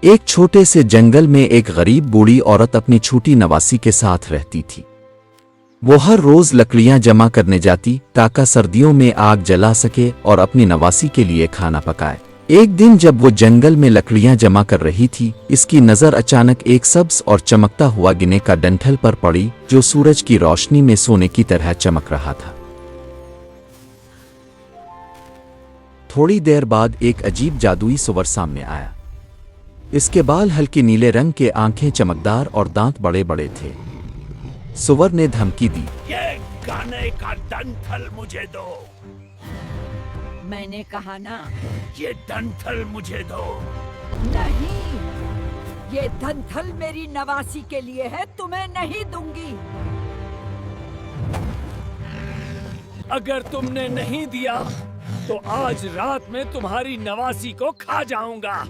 एक छोटे से जंगल में एक गरीब बूढ़ी औरत अपनी छोटी नवासी के साथ रहती थी। वो हर रोज लकड़ियां जमा करने जाती ताकि सर्दियों में आग जला सके और अपनी नवासी के लिए खाना पकाए। एक दिन जब वो जंगल में लकड़ियां जमा कर रही थी, इसकी नज़र अचानक एक सब्ज और चमकता हुआ गिने का डंठल पर पड़ी जो सूरज की रोशनी में सोने की तरह चमक रहा था। थोड़ी देर बाद एक अजीब जादुई सुअर सामने आया। इसके बाल हल्के नीले रंग के, आंखें चमकदार और दांत बड़े बड़े थे। सुअर ने धमकी दी, ये गाने का डंठल मुझे दो। मैंने कहा ना। ये डंठल मुझे दो। नहीं, ये डंठल मेरी नवासी के लिए है, तुम्हें नहीं दूंगी। अगर तुमने नहीं दिया तो आज रात में तुम्हारी नवासी को खा जाऊंगा।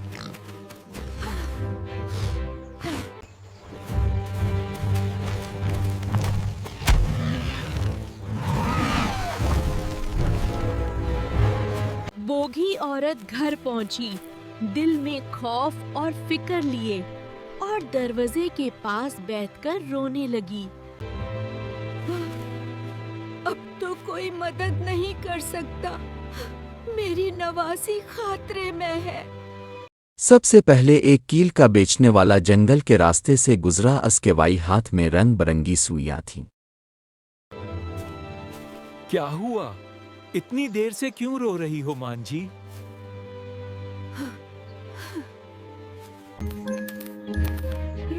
बोगी औरत घर पहुंची, दिल में खौफ और फिक्र लिए, और दरवाजे के पास बैठकर रोने लगी। अब तो कोई मदद नहीं कर सकता, मेरी नवासी खतरे में है। सबसे पहले एक कील का बेचने वाला जंगल के रास्ते से गुजरा। उसके वाई हाथ में रंग बिरंगी सुइयां थीं। क्या हुआ? इतनी देर से क्यों रो रही हो मांझी?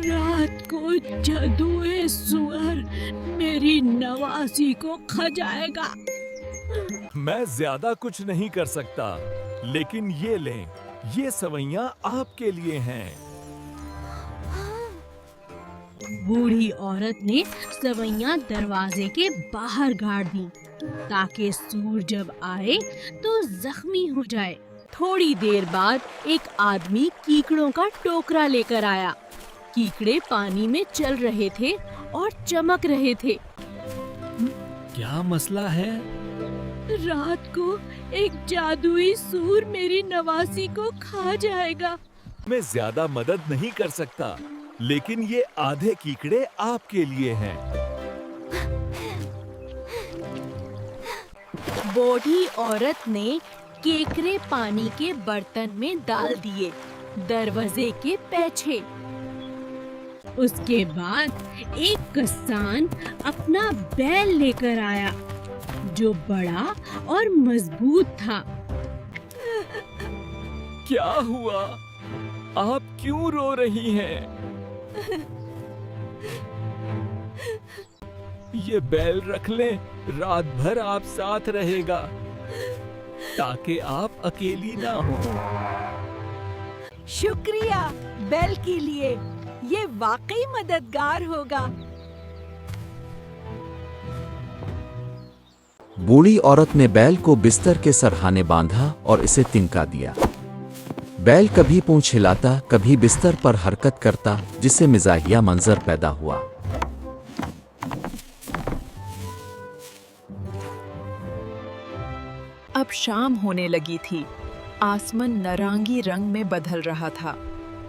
रात को जादुई सुअर मेरी नवासी को खा जाएगा। मैं ज्यादा कुछ नहीं कर सकता, लेकिन ये लें, ये सवैयां आपके लिए हैं। बूढ़ी औरत ने सवैयां दरवाजे के बाहर गाड़ दी ताकि सूर जब आए तो जख्मी हो जाए। थोड़ी देर बाद एक आदमी कीकड़ों का टोकरा लेकर आया। कीकड़े पानी में चल रहे थे और चमक रहे थे। क्या मसला है? रात को एक जादुई सूर मेरी नवासी को खा जाएगा। मैं ज्यादा मदद नहीं कर सकता, लेकिन ये आधे कीकड़े आपके लिए हैं। बूढ़ी औरत ने केकरे पानी के बर्तन में डाल दिए, दरवाजे के पीछे। उसके बाद एक किसान अपना बैल लेकर आया जो बड़ा और मजबूत था। क्या हुआ? आप क्यों रो रही हैं? ये बैल रख लें, रात भर आप साथ रहेगा ताकि आप अकेली ना हो। शुक्रिया बैल के लिए, ये वाकई मददगार होगा। बूढ़ी औरत ने बैल को बिस्तर के सरहाने बांधा और इसे तिनका दिया। बैल कभी पूंछ हिलाता, कभी बिस्तर पर हरकत करता, जिससे मिजाहिया मंजर पैदा हुआ। अब शाम होने लगी थी। आसमान नारंगी रंग में बदल रहा था।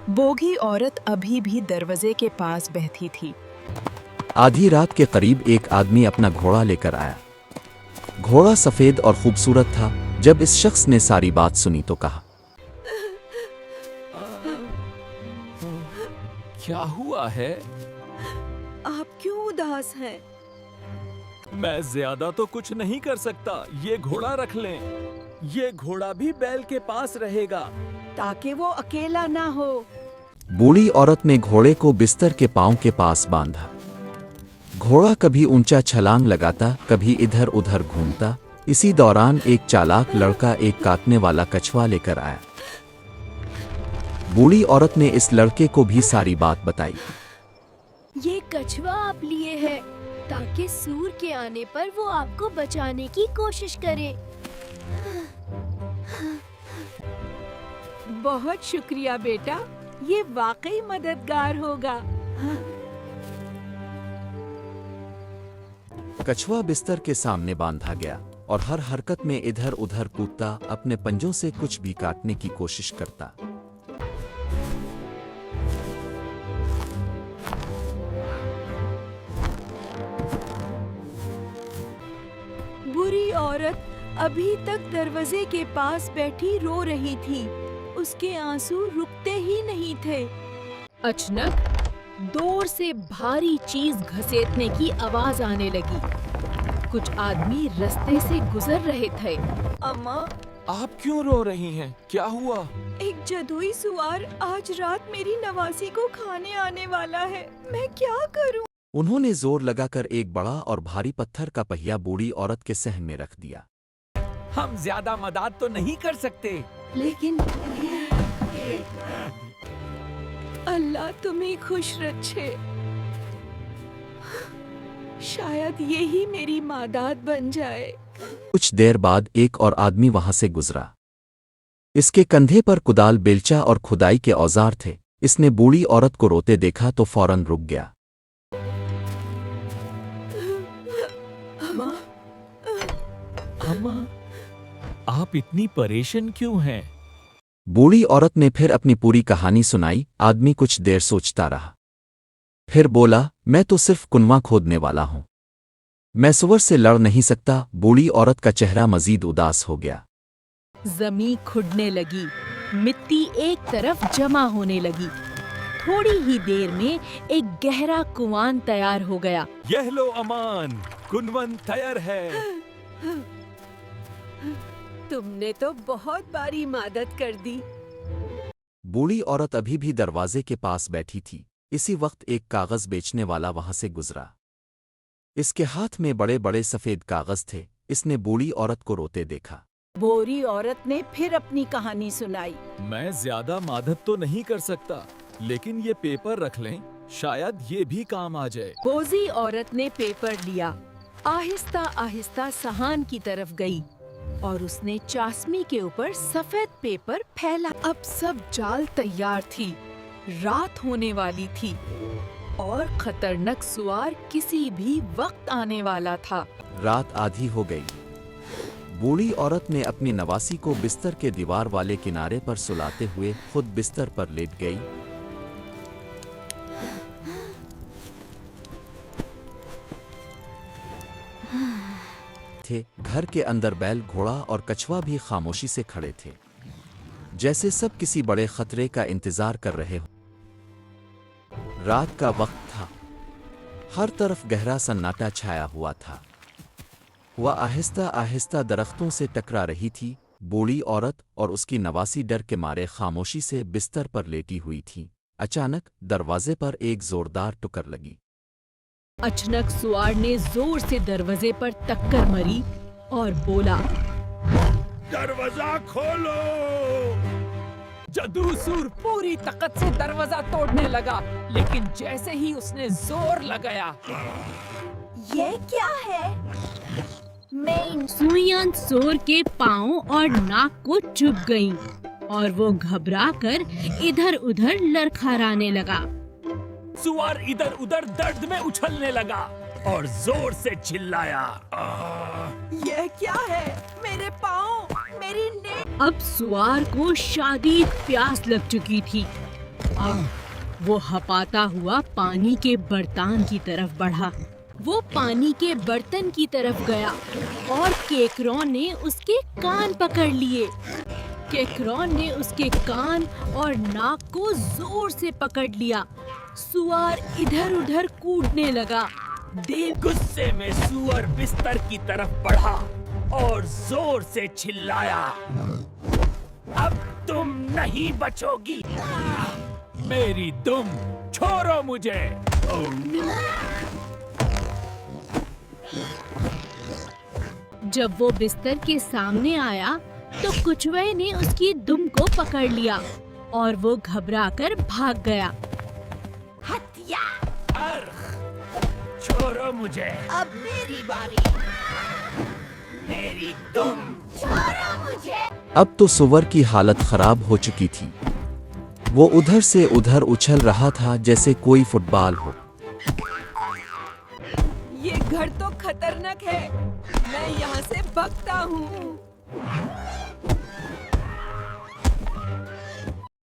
बोगी औरत अभी भी दरवाजे के पास बैठी थी। आधी रात के करीब एक आदमी अपना घोड़ा लेकर आया। घोड़ा सफेद और खूबसूरत था। जब इस शख्स ने सारी बात सुनी तो कहा, क्या हुआ है? आप क्यों उदास हैं? मैं ज्यादा तो कुछ नहीं कर सकता। ये घोड़ा रख लें। ये घोड़ा भी बैल के पास रहेगा ताकि वो अकेला ना हो। बूढ़ी औरत ने घोड़े को बिस्तर के पांव के पास बांधा। घोड़ा कभी ऊंचा छलांग लगाता, कभी इधर उधर घूमता। इसी दौरान एक चालाक लड़का एक काटने वाला कछुआ लेकर आया। बूढ़ी औरत ने इस लड़के को भी सारी बात बताई। ये कछुआ आप लिए है ताकि सूर के आने पर वो आपको बचाने की कोशिश करे। बहुत शुक्रिया बेटा, ये वाकई मददगार होगा। कछुआ बिस्तर के सामने बांधा गया और हर हरकत में इधर उधर कूदता, अपने पंजों से कुछ भी काटने की कोशिश करता। औरत अभी तक दरवाजे के पास बैठी रो रही थी। उसके आंसू रुकते ही नहीं थे। अचानक दूर से भारी चीज घसीटने की आवाज आने लगी। कुछ आदमी रास्ते से गुजर रहे थे। अम्मा, आप क्यों रो रही हैं? क्या हुआ? एक जदुई सुवार आज रात मेरी नवासी को खाने आने वाला है। मैं क्या करूं? उन्होंने जोर लगाकर एक बड़ा और भारी पत्थर का पहिया बूढ़ी औरत के सहन में रख दिया। हम ज्यादा मदद तो नहीं कर सकते, लेकिन अल्लाह तुम्हें खुश रखे। शायद यही मेरी मादाद बन जाए। कुछ देर बाद एक और आदमी वहां से गुजरा। इसके कंधे पर कुदाल, बेलचा और खुदाई के औजार थे। इसने बूढ़ी औरत को रोते देखा तो फौरन रुक गया। अम्मा, आप इतनी परेशान क्यों हैं? बूढ़ी औरत ने फिर अपनी पूरी कहानी सुनाई। आदमी कुछ देर सोचता रहा, फिर बोला, मैं तो सिर्फ कुनवा खोदने वाला हूं, मैं सुअर से लड़ नहीं सकता। बूढ़ी औरत का चेहरा मजीद उदास हो गया। जमीन खुदने लगी, मिट्टी एक तरफ जमा होने लगी। थोड़ी ही देर में एक गहरा कुआं तैयार हो गया। यह लो अमान, कुनवन तैयार है। तुमने तो बहुत बारी मदद कर दी। बूढ़ी औरत अभी भी दरवाजे के पास बैठी थी। इसी वक्त एक कागज बेचने वाला वहां से गुजरा। इसके हाथ में बड़े बड़े सफेद कागज थे। इसने बूढ़ी औरत को रोते देखा। बूढ़ी औरत ने फिर अपनी कहानी सुनाई। मैं ज्यादा मदद तो नहीं कर सकता, लेकिन ये पेपर रख लें, शायद ये भी काम आ जाए। बोझी औरत ने पेपर लिया, आहिस्ता आहिस्ता सहान की तरफ गई और उसने चाशनी के ऊपर सफेद पेपर फैला। अब सब जाल तैयार थी। रात होने वाली थी और खतरनाक सुवार किसी भी वक्त आने वाला था। रात आधी हो गई। बूढ़ी औरत ने अपनी नवासी को बिस्तर के दीवार वाले किनारे पर सुलाते हुए खुद बिस्तर पर लेट गई। घर के अंदर बैल, घोड़ा और कछुआ भी खामोशी से खड़े थे, जैसे सब किसी बड़े खतरे का इंतजार कर रहे हो। रात का वक्त था। हर तरफ गहरा सन्नाटा छाया हुआ था। वह आहिस्ता आहिस्ता दरख्तों से टकरा रही थी। बूढ़ी औरत और उसकी नवासी डर के मारे खामोशी से बिस्तर पर लेटी हुई थी। अचानक दरवाजे पर एक जोरदार टुकर लगी। अचानक सुवार ने जोर से दरवाजे पर टक्कर मरी और बोला, दरवाजा खोलो। जदूसूर पूरी ताकत से दरवाजा तोड़ने लगा, लेकिन जैसे ही उसने जोर लगाया, ये क्या है? मैं सुइयां सोर के पाँव और नाक को चुभ गईं और वो घबराकर इधर उधर लड़खड़ाने लगा। सुअर इधर उधर दर्द में उछलने लगा और जोर से चिल्लाया, ये क्या है? मेरे पाँव, मेरी नेक। अब सुअर को शदीद प्यास लग चुकी थी। अब वो हपाता हुआ पानी के बर्तन की तरफ बढ़ा। वो पानी के बर्तन की तरफ गया और केकरों ने उसके कान पकड़ लिए। केकरों ने उसके कान और नाक को जोर से पकड़ लिया। सुअर इधर उधर कूदने लगा। गुस्से में सुअर बिस्तर की तरफ बढ़ा और जोर से चिल्लाया, अब तुम नहीं बचोगी, मेरी दुम छोड़ो मुझे। जब वो बिस्तर के सामने आया तो कुचवे ने उसकी दुम को पकड़ लिया और वो घबराकर भाग गया। हत्या! छोड़ो मुझे, अब मेरी बारी। मेरी दुम छोड़ो मुझे। अब तो सुअर की हालत खराब हो चुकी थी। वो उधर से उधर उछल रहा था जैसे कोई फुटबॉल हो। ये घर तो खतरनाक है, मैं यहाँ से भागता हूँ।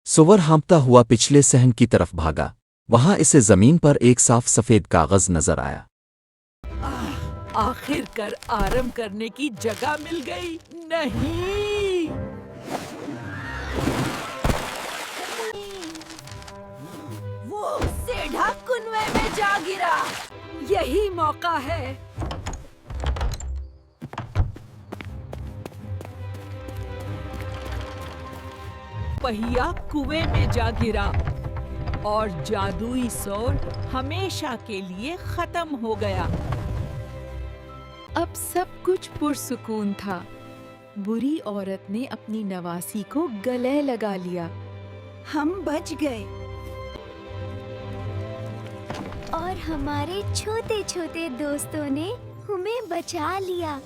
सुअर हाँफता हुआ पिछले सहन की तरफ भागा। वहां इसे जमीन पर एक साफ सफेद कागज नजर आया। आखिरकार आराम करने की जगह मिल गई। नहीं, वो सेढ़ा कुनवे में जा गिरा। यही मौका है। पहिया कुएं में जा गिरा और जादुई स्वord हमेशा के लिए खत्म हो गया। अब सब कुछ पुरसुकून था। बुरी औरत ने अपनी नवासी को गले लगा लिया। हम बच गए। और हमारे छोटे छोटे दोस्तों ने हमें बचा लिया।